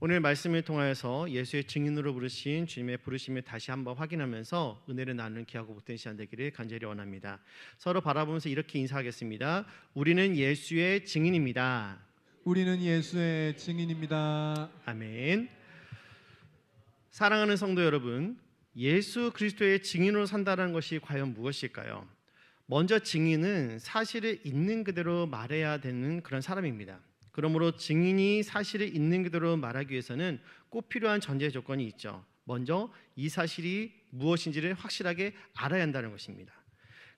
오늘 말씀을 통하여서 예수의 증인으로 부르신 주님의 부르심을 다시 한번 확인하면서 은혜를 나누는 귀하고 복된 시간 되기를 간절히 원합니다. 서로 바라보면서 이렇게 인사하겠습니다. 우리는 예수의 증인입니다. 우리는 예수의 증인입니다. 아멘. 사랑하는 성도 여러분, 예수 그리스도의 증인으로 산다는 것이 과연 무엇일까요? 먼저 증인은 사실을 있는 그대로 말해야 되는 그런 사람입니다. 그러므로 증인이 사실을 있는 그대로 말하기 위해서는 꼭 필요한 전제 조건이 있죠. 먼저 이 사실이 무엇인지를 확실하게 알아야 한다는 것입니다.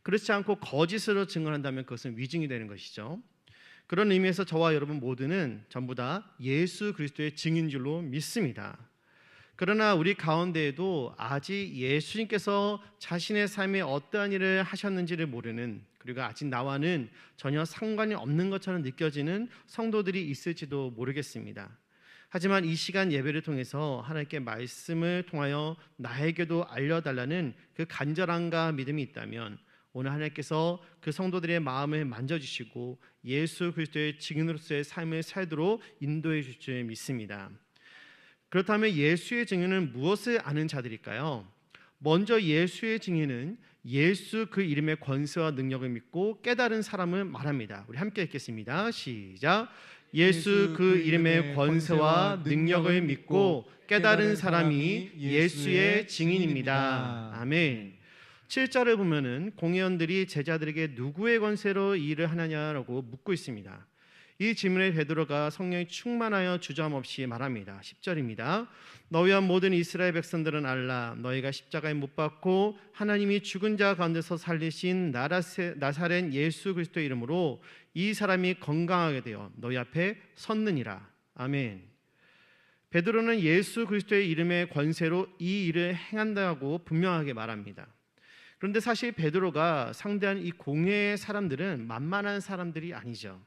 그렇지 않고 거짓으로 증언한다면 그것은 위증이 되는 것이죠. 그런 의미에서 저와 여러분 모두는 전부 다 예수 그리스도의 증인 줄로 믿습니다. 그러나 우리 가운데에도 아직 예수님께서 자신의 삶에 어떠한 일을 하셨는지를 모르는, 그리고 아직 나와는 전혀 상관이 없는 것처럼 느껴지는 성도들이 있을지도 모르겠습니다. 하지만 이 시간 예배를 통해서 하나님께 말씀을 통하여 나에게도 알려달라는 그 간절함과 믿음이 있다면 오늘 하나님께서 그 성도들의 마음을 만져주시고 예수 그리스도의 증인으로서의 삶을 살도록 인도해 주실 줄 믿습니다. 그렇다면 예수의 증인은 무엇을 아는 자들일까요? 먼저 예수의 증인은 예수 그 이름의 권세와 능력을 믿고 깨달은 사람을 말합니다. 우리 함께 읽겠습니다. 시작. 예수 그 이름의 권세와 능력을 믿고 깨달은 사람이 예수의 증인입니다. 아멘. 7절을 보면은 공회원들이 제자들에게 누구의 권세로 이 일을 하느냐라고 묻고 있습니다. 이 질문에 베드로가 성령이 충만하여 주저함없이 말합니다. 10절입니다. 너희와 모든 이스라엘 백성들은 알라. 너희가 십자가에 못 박고 하나님이 죽은 자 가운데서 살리신 나사렛 예수 그리스도의 이름으로 이 사람이 건강하게 되어 너희 앞에 섰느니라. 아멘. 베드로는 예수 그리스도의 이름의 권세로 이 일을 행한다고 분명하게 말합니다. 그런데 사실 베드로가 상대한 이 공회의 사람들은 만만한 사람들이 아니죠.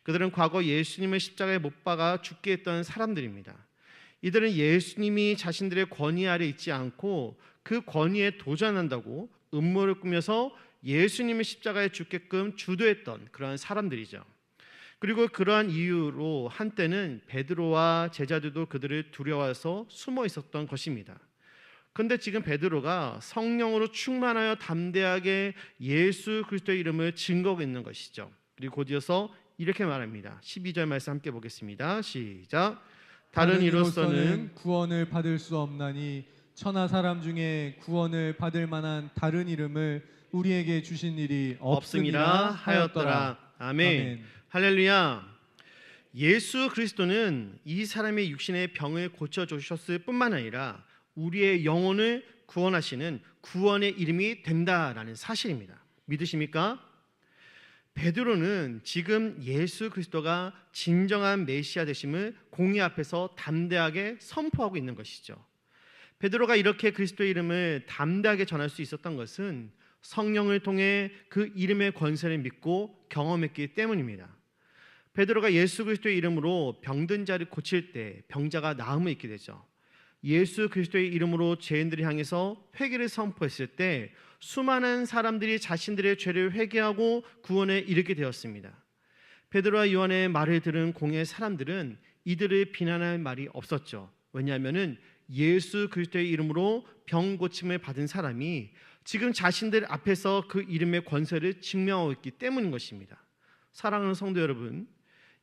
그들은 과거 예수님을 십자가에 못 박아 죽게 했던 사람들입니다. 이들은 예수님이 자신들의 권위 아래 있지 않고 그 권위에 도전한다고 음모를 꾸며서 예수님을 십자가에 죽게끔 주도했던 그러한 사람들이죠. 그리고 그러한 이유로 한때는 베드로와 제자들도 그들을 두려워해서 숨어 있었던 것입니다. 그런데 지금 베드로가 성령으로 충만하여 담대하게 예수 그리스도의 이름을 증거하고 있는 것이죠. 그리고 곧이어서 이렇게 말합니다. 12절 말씀 함께 보겠습니다. 시작. 다른 이로서는 구원을 받을 수 없나니 천하 사람 중에 구원을 받을 만한 다른 이름을 우리에게 주신 일이 없음이라 하였더라. 아멘. 아멘. 할렐루야. 예수 그리스도는 이 사람의 육신의 병을 고쳐주셨을 뿐만 아니라 우리의 영혼을 구원하시는 구원의 이름이 된다라는 사실입니다. 믿으십니까? 베드로는 지금 예수 그리스도가 진정한 메시아 되심을 공의 앞에서 담대하게 선포하고 있는 것이죠. 베드로가 이렇게 그리스도의 이름을 담대하게 전할 수 있었던 것은 성령을 통해 그 이름의 권세를 믿고 경험했기 때문입니다. 베드로가 예수 그리스도의 이름으로 병든 자를 고칠 때 병자가 나음을 입게 되죠. 예수 그리스도의 이름으로 죄인들을 향해서 회개를 선포했을 때 수많은 사람들이 자신들의 죄를 회개하고 구원에 이르게 되었습니다. 베드로와 요한의 말을 들은 공회의 사람들은 이들을 비난할 말이 없었죠. 왜냐하면 예수 그리스도의 이름으로 병 고침을 받은 사람이 지금 자신들 앞에서 그 이름의 권세를 증명하고 있기 때문인 것입니다. 사랑하는 성도 여러분,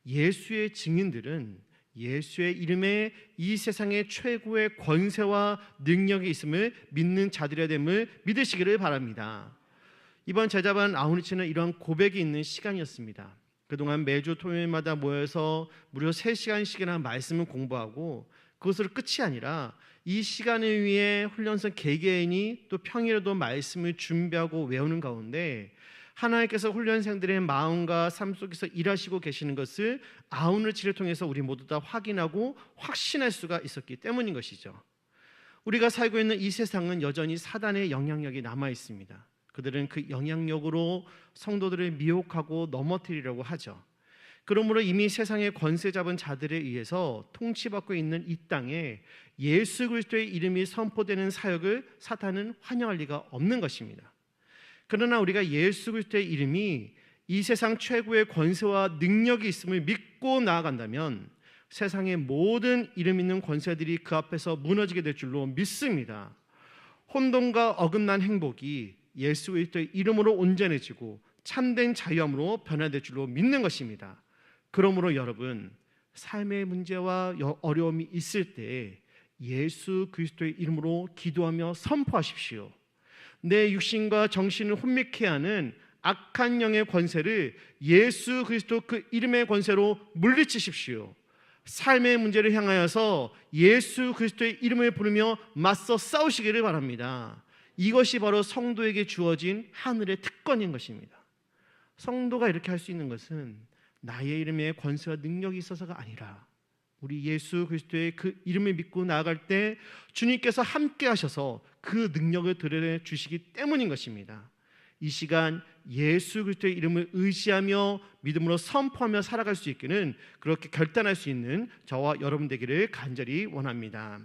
예수의 증인들은 예수의 이름에 이 세상의 최고의 권세와 능력이 있음을 믿는 자들의 됨을 믿으시기를 바랍니다. 이번 제자반 아우리치는 이러한 고백이 있는 시간이었습니다. 그동안 매주 토요일마다 모여서 무려 3시간씩이나 말씀을 공부하고 그것으로 끝이 아니라 이 시간을 위해 훈련소 개개인이 또 평일에도 말씀을 준비하고 외우는 가운데 하나님께서 훈련생들의 마음과 삶 속에서 일하시고 계시는 것을 아우르치를 통해서 우리 모두 다 확인하고 확신할 수가 있었기 때문인 것이죠. 우리가 살고 있는 이 세상은 여전히 사단의 영향력이 남아 있습니다. 그들은 그 영향력으로 성도들을 미혹하고 넘어뜨리려고 하죠. 그러므로 이미 세상의 권세 잡은 자들에 의해서 통치받고 있는 이 땅에 예수 그리스도의 이름이 선포되는 사역을 사탄은 환영할 리가 없는 것입니다. 그러나 우리가 예수 그리스도의 이름이 이 세상 최고의 권세와 능력이 있음을 믿고 나아간다면 세상의 모든 이름 있는 권세들이 그 앞에서 무너지게 될 줄로 믿습니다. 혼돈과 어긋난 행복이 예수 그리스도의 이름으로 온전해지고 참된 자유함으로 변화될 줄로 믿는 것입니다. 그러므로 여러분, 삶의 문제와 어려움이 있을 때 예수 그리스도의 이름으로 기도하며 선포하십시오. 내 육신과 정신을 혼미케 하는 악한 영의 권세를 예수 그리스도 그 이름의 권세로 물리치십시오. 삶의 문제를 향하여서 예수 그리스도의 이름을 부르며 맞서 싸우시기를 바랍니다. 이것이 바로 성도에게 주어진 하늘의 특권인 것입니다. 성도가 이렇게 할 수 있는 것은 나의 이름에 권세와 능력이 있어서가 아니라 우리 예수 그리스도의 그 이름을 믿고 나아갈 때 주님께서 함께 하셔서 그 능력을 드러내 주시기 때문인 것입니다. 이 시간 예수 그리스도의 이름을 의지하며 믿음으로 선포하며 살아갈 수 있기는 그렇게 결단할 수 있는 저와 여러분 되기를 간절히 원합니다.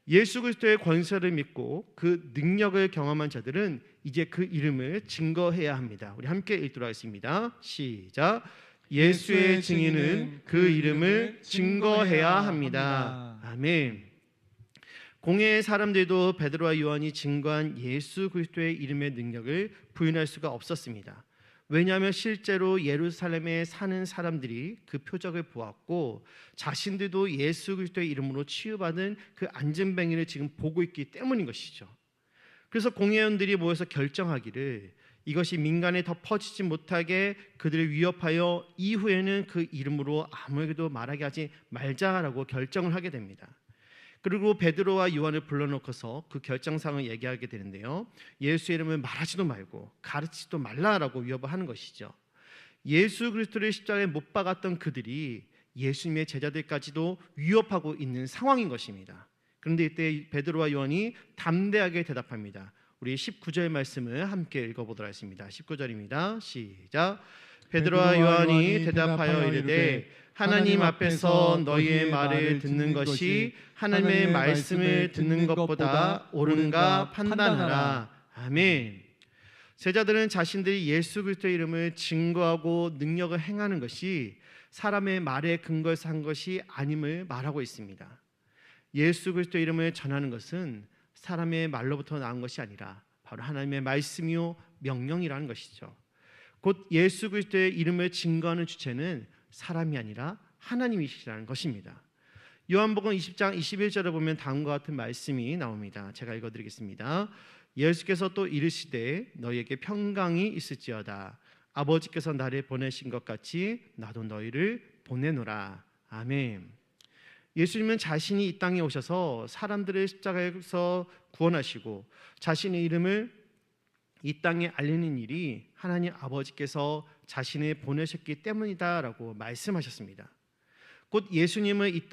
예수 그리스도의 권세를 믿고 그 능력을 경험한 자들은 이제 그 이름을 증거해야 합니다. 우리 함께 읽도록 하겠습니다. 시작. 예수의 증인은 그 이름을 증거해야 합니다. 아멘. 공회의 사람들도 베드로와 요한이 증거한 예수 그리스도의 이름의 능력을 부인할 수가 없었습니다. 왜냐하면 실제로 예루살렘에 사는 사람들이 그 표적을 보았고 자신들도 예수 그리스도의 이름으로 치유받은 그 안전뱅이를 지금 보고 있기 때문인 것이죠. 그래서 공회원들이 모여서 결정하기를 이것이 민간에 더 퍼지지 못하게 그들을 위협하여 이후에는 그 이름으로 아무에게도 말하게 하지 말자라고 결정을 하게 됩니다. 그리고 베드로와 요한을 불러놓고서 그 결정사항을 얘기하게 되는데요, 예수의 이름을 말하지도 말고 가르치지도 말라라고 위협을 하는 것이죠. 예수 그리스도를 십자가에 못 박았던 그들이 예수님의 제자들까지도 위협하고 있는 상황인 것입니다. 그런데 이때 베드로와 요한이 담대하게 대답합니다. 우리 19절 말씀을 함께 읽어보도록 하겠습니다. 19절입니다. 시작. 베드로와 요한이 대답하여 이르되 하나님 앞에서 너희의 말을 듣는 것이 하나님의 말씀을 듣는 것보다 옳은가 판단하라. 아멘. 제자들은 자신들이 예수 그리스도의 이름을 증거하고 능력을 행하는 것이 사람의 말에 근거해서 한 것이 아님을 말하고 있습니다. 예수 그리스도의 이름을 전하는 것은 사람의 말로부터 나온 것이 아니라 바로 하나님의 말씀이요 명령이라는 것이죠. 곧 예수 그리스도의 이름을 증거하는 주체는 사람이 아니라 하나님이시라는 것입니다. 요한복음 20장 21절에 보면 다음과 같은 말씀이 나옵니다. 제가 읽어드리겠습니다. 예수께서 또 이르시되 너희에게 평강이 있을지어다. 아버지께서 나를 보내신 것 같이 나도 너희를 보내노라. 아멘. 예수님은 자신이 이 땅에 오셔서 사람들을 십자가에서 구원하시고 자신의 이름을 이 땅에 알리는 일이 하나님 아버지께서 자신을 보내셨기 때문이다라고 말씀하셨습니다. 곧 예수님을 이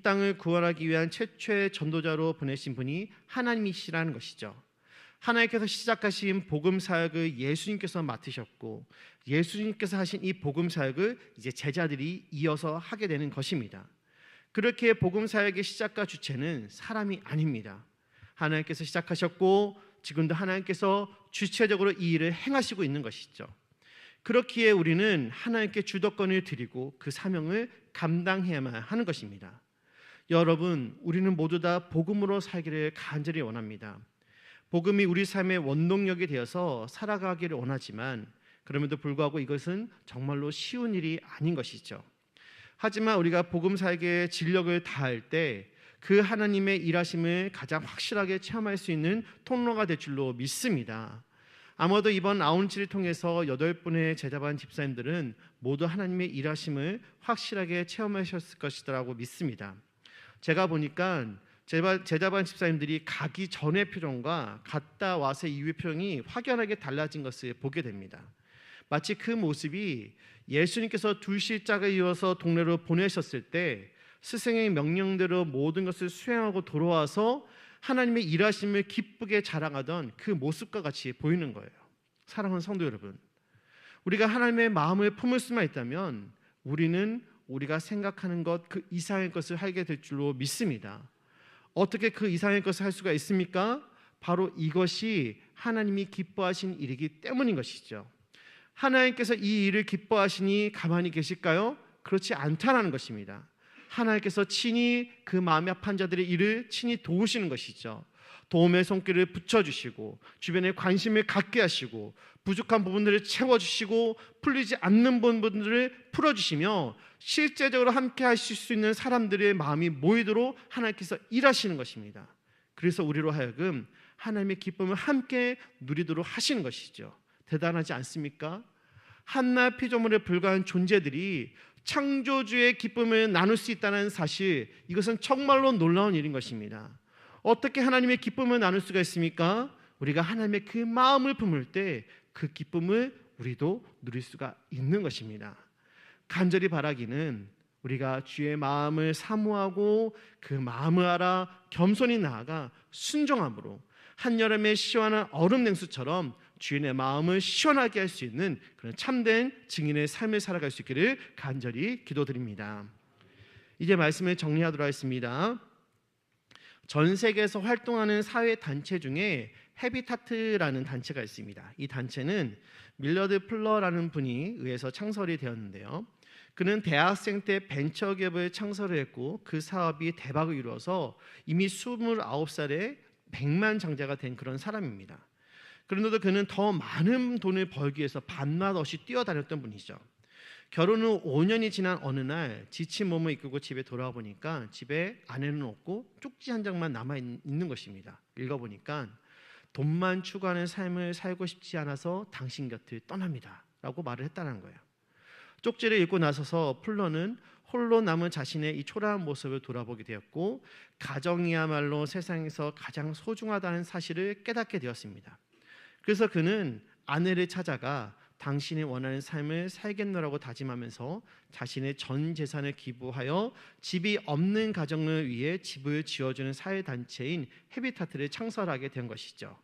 땅을 구원하기 위한 최초의 전도자로 보내신 분이 하나님이시라는 것이죠. 하나님께서 시작하신 복음 사역을 예수님께서 맡으셨고 예수님께서 하신 이 복음 사역을 이제 제자들이 이어서 하게 되는 것입니다. 그렇게 복음 사역의 시작과 주체는 사람이 아닙니다. 하나님께서 시작하셨고 지금도 하나님께서 주체적으로 이 일을 행하시고 있는 것이죠. 그렇기에 우리는 하나님께 주도권을 드리고 그 사명을 감당해야만 하는 것입니다. 여러분, 우리는 모두 다 복음으로 살기를 간절히 원합니다. 복음이 우리 삶의 원동력이 되어서 살아가기를 원하지만 그럼에도 불구하고 이것은 정말로 쉬운 일이 아닌 것이죠. 하지만 우리가 복음 사역의 진력을 다할 때 그 하나님의 일하심을 가장 확실하게 체험할 수 있는 통로가 될 줄로 믿습니다. 아마도 이번 아웃리치를 통해서 8분의 제자반 집사님들은 모두 하나님의 일하심을 확실하게 체험하셨을 것이라고 믿습니다. 제가 보니까 제자반 집사님들이 가기 전의 표정과 갔다 와서 이후의 표정이 확연하게 달라진 것을 보게 됩니다. 마치 그 모습이 예수님께서 두 실짝을 이어서 동네로 보내셨을 때 스승의 명령대로 모든 것을 수행하고 돌아와서 하나님의 일하심을 기쁘게 자랑하던 그 모습과 같이 보이는 거예요. 사랑하는 성도 여러분, 우리가 하나님의 마음을 품을 수만 있다면 우리는 우리가 생각하는 것 그 이상의 것을 하게 될 줄로 믿습니다. 어떻게 그 이상의 것을 할 수가 있습니까? 바로 이것이 하나님이 기뻐하신 일이기 때문인 것이죠. 하나님께서 이 일을 기뻐하시니 가만히 계실까요? 그렇지 않다라는 것입니다. 하나님께서 친히 그 마음이 아픈 자들의 일을 친히 도우시는 것이죠. 도움의 손길을 붙여주시고 주변에 관심을 갖게 하시고 부족한 부분들을 채워주시고 풀리지 않는 부분들을 풀어주시며 실제적으로 함께 하실 수 있는 사람들의 마음이 모이도록 하나님께서 일하시는 것입니다. 그래서 우리로 하여금 하나님의 기쁨을 함께 누리도록 하시는 것이죠. 대단하지 않습니까? 한낱 피조물에 불과한 존재들이 창조주의 기쁨을 나눌 수 있다는 사실, 이것은 정말로 놀라운 일인 것입니다. 어떻게 하나님의 기쁨을 나눌 수가 있습니까? 우리가 하나님의 그 마음을 품을 때 그 기쁨을 우리도 누릴 수가 있는 것입니다. 간절히 바라기는 우리가 주의 마음을 사모하고 그 마음을 알아 겸손히 나아가 순종함으로 한여름의 시원한 얼음 냉수처럼 주인의 마음을 시원하게 할 수 있는 그런 참된 증인의 삶을 살아갈 수 있기를 간절히 기도드립니다. 이제 말씀을 정리하도록 하겠습니다. 전 세계에서 활동하는 사회 단체 중에 헤비타트라는 단체가 있습니다. 이 단체는 밀러드 플러라는 분이 의해서 창설이 되었는데요. 그는 대학생 때 벤처기업을 창설을 했고 그 사업이 대박을 이루어서 이미 29살에 백만장자가 된 그런 사람입니다. 그런데도 그는 더 많은 돈을 벌기 위해서 밤낮 없이 뛰어다녔던 분이죠. 결혼 후 5년이 지난 어느 날 지친 몸을 이끌고 집에 돌아와 보니까 집에 아내는 없고 쪽지 한 장만 남아있는 것입니다. 읽어보니까 돈만 추구하는 삶을 살고 싶지 않아서 당신 곁을 떠납니다 라고 말을 했다는 거예요. 쪽지를 읽고 나서서 플러는 홀로 남은 자신의 이 초라한 모습을 돌아보게 되었고 가정이야말로 세상에서 가장 소중하다는 사실을 깨닫게 되었습니다. 그래서 그는 아내를 찾아가 당신이 원하는 삶을 살겠노라고 다짐하면서 자신의 전 재산을 기부하여 집이 없는 가정을 위해 집을 지어주는 사회단체인 헤비타트를 창설하게 된 것이죠.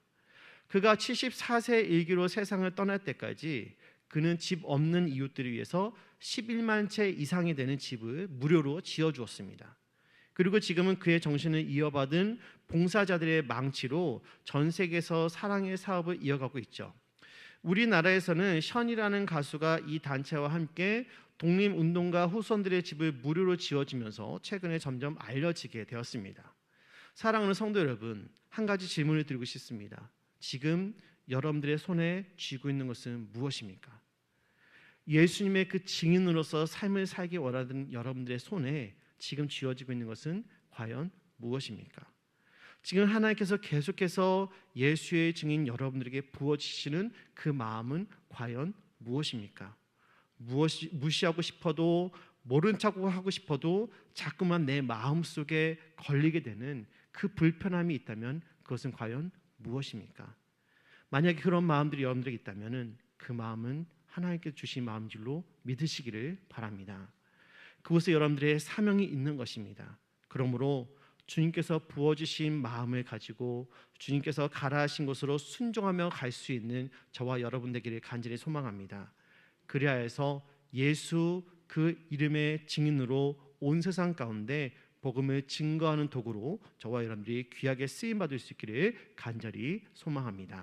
그가 74세 일기로 세상을 떠날 때까지 그는 집 없는 이웃들을 위해서 11만 채 이상이 되는 집을 무료로 지어주었습니다. 그리고 지금은 그의 정신을 이어받은 봉사자들의 망치로 전 세계에서 사랑의 사업을 이어가고 있죠. 우리나라에서는 션이라는 가수가 이 단체와 함께 독립운동가 후손들의 집을 무료로 지어주면서 최근에 점점 알려지게 되었습니다. 사랑하는 성도 여러분, 한 가지 질문을 드리고 싶습니다. 지금 여러분들의 손에 쥐고 있는 것은 무엇입니까? 예수님의 그 증인으로서 삶을 살기 원하는 여러분들의 손에 지금 쥐어지고 있는 것은 과연 무엇입니까? 지금 하나님께서 계속해서 예수의 증인 여러분들에게 부어주시는 그 마음은 과연 무엇입니까? 무시하고 싶어도 모른 척하고 하고 싶어도 자꾸만 내 마음속에 걸리게 되는 그 불편함이 있다면 그것은 과연 무엇입니까? 만약에 그런 마음들이 여러분들에게 있다면 그 마음은 하나님께서 주신 마음인 줄로 믿으시기를 바랍니다. 그곳에 여러분들의 사명이 있는 것입니다. 그러므로 주님께서 부어주신 마음을 가지고 주님께서 가라 하신 곳으로 순종하며 갈 수 있는 저와 여러분 되기를 간절히 소망합니다. 그리하여 해서 예수 그 이름의 증인으로 온 세상 가운데 복음을 증거하는 도구로 저와 여러분들이 귀하게 쓰임받을 수 있기를 간절히 소망합니다.